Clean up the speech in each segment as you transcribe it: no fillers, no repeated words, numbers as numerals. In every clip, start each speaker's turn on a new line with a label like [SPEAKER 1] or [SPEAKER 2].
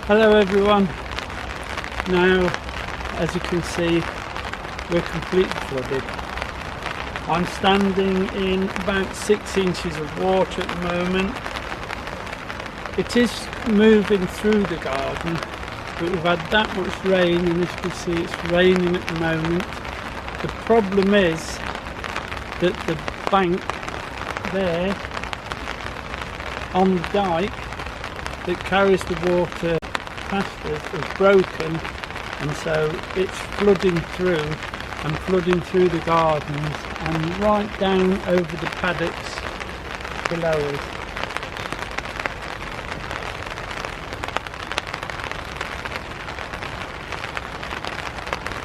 [SPEAKER 1] Hello everyone. Now, as you can see, we're completely flooded. I'm standing in about 6 inches of water at the moment. It is moving through the garden, but we've had that much rain, and as you can see it's raining at the moment. The problem is that the bank there on the dike that carries the water past us is broken, and so it's flooding through the gardens and right down over the paddocks below us.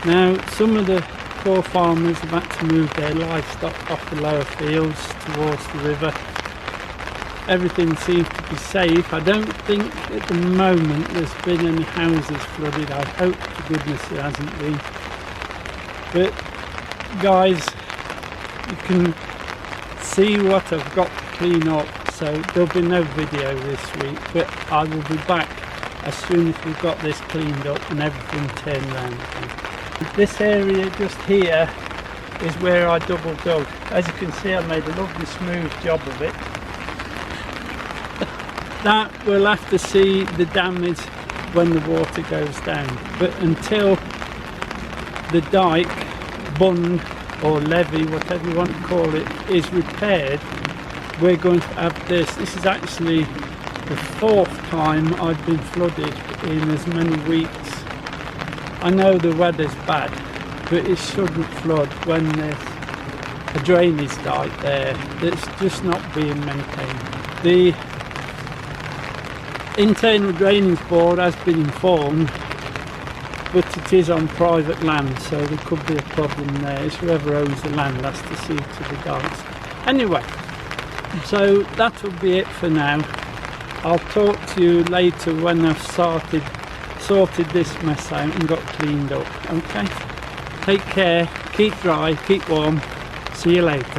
[SPEAKER 1] Now, some of the poor farmers have had to move their livestock off the lower fields towards the river. Everything seems to be safe. I don't think at the moment there's been any houses flooded. I hope to goodness there hasn't been. But guys, you can see what I've got to clean up, so there'll be no video this week, but I will be back as soon as we've got this cleaned up and everything turned around again. This area just here is where I double dug. As you can see, I made a lovely smooth job of it. That we'll have to see the damage when the water goes down, but until the dike, bund or levee, whatever you want to call it, is repaired, we're going to have this. This is actually the 4th time I've been flooded in as many weeks. I know the weather's bad, but it shouldn't flood when there's a drainage dike there that's just not being maintained. The internal drainage board has been informed, but it is on private land, so there could be a problem there. It's whoever owns the land has to see to the dikes. Anyway, so that will be it for now. I'll talk to you later when I've sorted this mess out and got cleaned up. Okay, take care, keep dry, keep warm. See you later.